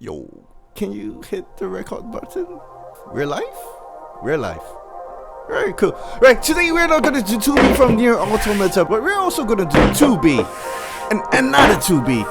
Yo, can you hit the record button? Real life? Real life. Very cool. Right, today we're not gonna do 2B from Nier Automata, but we're also gonna do 2B. And another 2B.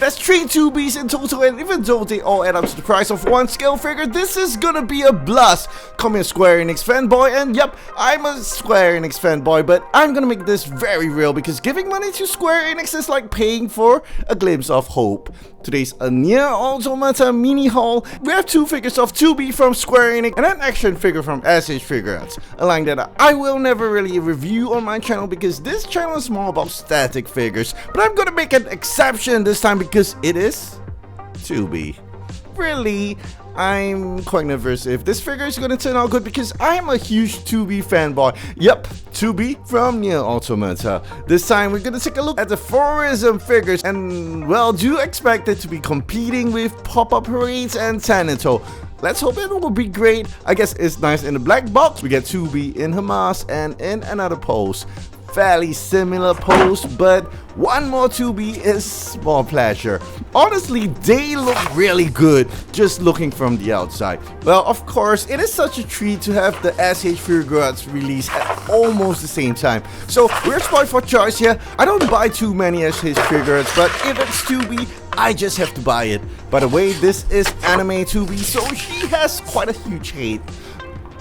That's 3 2Bs in total, and even though they all add up to the price of one scale figure, this is gonna be a blast. Call me a Square Enix fanboy, and yep, I'm a Square Enix fanboy, but I'm gonna make this very real because giving money to Square Enix is like paying for a glimpse of hope. Today's a Nier Automata mini haul. We have 2 figures of 2B from Square Enix and an action figure from SH Figuarts. A line that I will never really review on my channel because this channel is more about static figures. But I'm gonna make an exception this time because it is 2B. Really, I'm quite nervous if this figure is gonna turn out good because I am a huge 2B fanboy. Yep, 2B from Nier Automata. This time we're gonna take a look at the Formism figures and, well, do expect it to be competing with Pop-Up Parades and Thanato. Let's hope it will be great. I guess it's nice in the black box. We get 2B in her mask and in another pose. Fairly similar pose, but one more 2B is more pleasure. Honestly, they look really good just looking from the outside. Well, of course, it is such a treat to have the SH Figuarts release at almost the same time. So we're spoiled for choice here. I don't buy too many SH Figuarts, but if it's 2B, I just have to buy it. By the way, this is anime 2B, so she has quite a huge hate.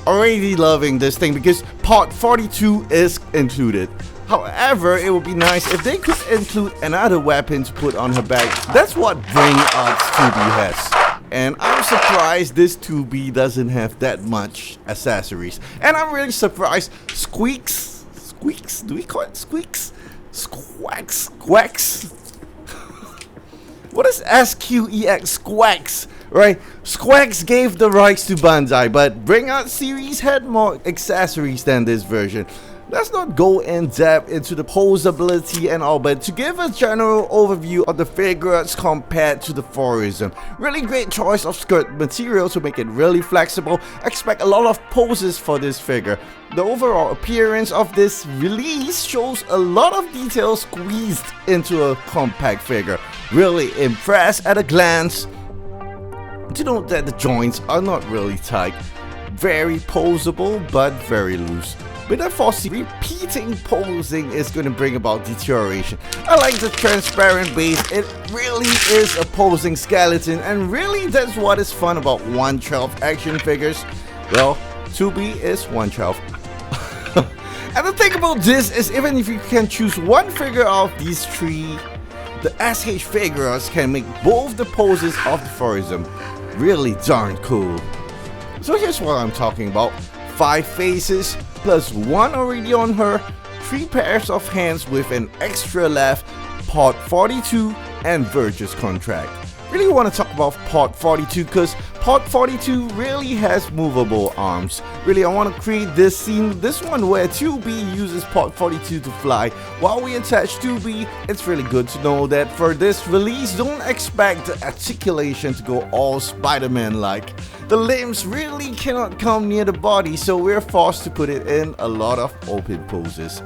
Already loving this thing because part 42 is included. However, it would be nice if they could include another weapon to put on her back. That's what Bring Arts 2B has. And I'm surprised this 2B doesn't have that much accessories. And I'm really surprised Squeaks, do we call it Squeaks? Squawks, what is SQEX, Squawks? Right, Squawks gave the rights to Bandai, but Bring Out series had more accessories than this version. Let's not go in depth into the posability and all, but to give a general overview of the Figuarts compared to the Formism. Really great choice of skirt material to make it really flexible. Expect a lot of poses for this figure. The overall appearance of this release shows a lot of details squeezed into a compact figure. Really impressed at a glance to note that the joints are not really tight. Very posable but very loose. But I foresee repeating posing is going to bring about deterioration. I like the transparent base. It really is a posing skeleton, and really that's what is fun about 1/12 action figures. Well, 2B is 1/12. And the thing about this is even if you can choose one figure out of these 3, the SH Figuarts can make both the poses of the Formism. Really darn cool. So here's what I'm talking about. 5 faces plus 1 already on her, 3 pairs of hands with an extra left, part 42 and Verge's contract. Really want to talk about part 42 because part 42 really has movable arms. Really, I want to create this scene, this one where 2B uses part 42 to fly. While we attach 2B, it's really good to know that for this release, don't expect the articulation to go all Spider-Man-like. The limbs really cannot come near the body, so we're forced to put it in a lot of open poses.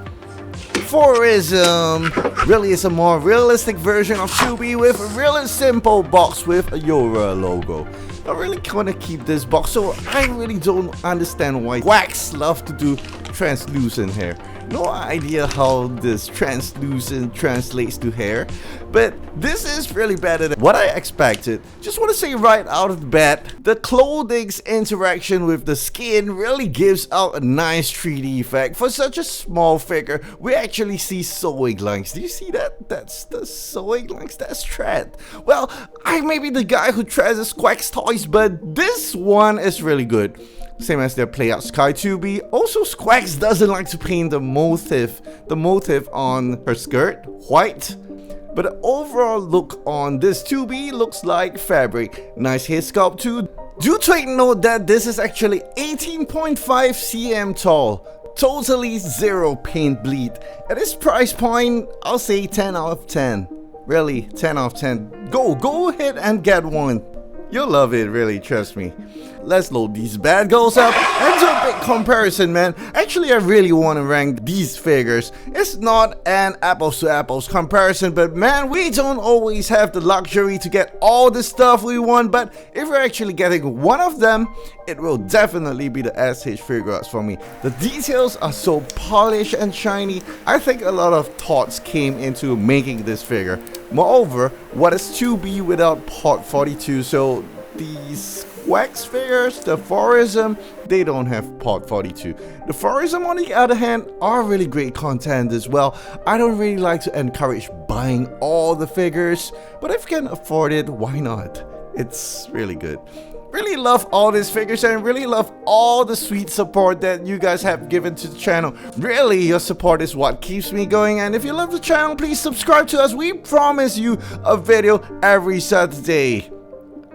Formism really is a more realistic version of 2B with a really simple box with a Yora logo. I really want to keep this box, so I really don't understand why Wax love to do translucent hair. No idea how this translucent translates to hair, but this is really better than what I expected. Just want to say right out of the bat, the clothing's interaction with the skin really gives out a nice 3D effect. For such a small figure, we actually see sewing lines. Do you see that? That's the sewing lines, that's thread. Well, I may be the guy who treasures Quack's toys, but this one is really good. Same as their Playout Sky 2B. Also, Squawks doesn't like to paint the motif on her skirt white. But the overall look on this 2B looks like fabric. Nice hair sculpt too. Do take note that this is actually 18.5 cm tall. Totally 0 paint bleed. At this price point, I'll say 10 out of 10. Really, 10 out of 10. Go ahead and get one. You'll love it, really, trust me. let's load these bad girls up and do a big comparison, man. Actually, I really want to rank these figures. It's not an apples to apples comparison, but man, we don't always have the luxury to get all the stuff we want, but if we're actually getting one of them, it will definitely be the SH Figuarts for me. The details are so polished and shiny. I think a lot of thoughts came into making this figure. Moreover, what is 2B without port 42? So these wax figures, the Formism, they don't have port 42. The Formism, on the other hand, are really great content as well. I don't really like to encourage buying all the figures, but if you can afford it, why not? It's really good. Really love all these figures and really love all the sweet support that you guys have given to the channel. Really, your support is what keeps me going, and if you love the channel, please subscribe to us. We promise you a video every Saturday.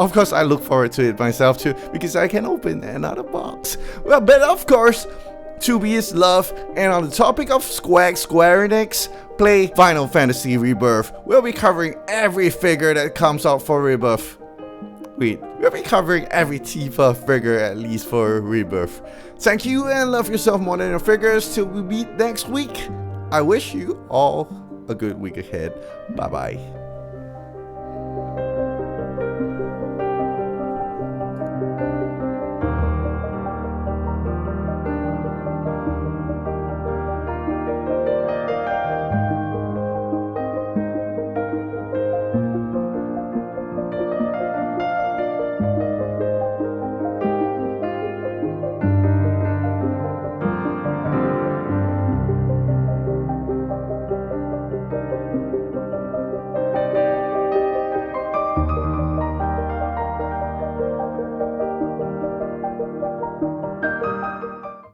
Of course, I look forward to it myself too, because I can open another box. Well, but of course, 2B is love, and on the topic of Square Enix, play Final Fantasy Rebirth. We'll be covering every figure that comes out for Rebirth. We'll be covering every Tifa figure at least for Rebirth. Thank you and love yourself more than your figures. Till we meet next week, I wish you all a good week ahead. Bye bye.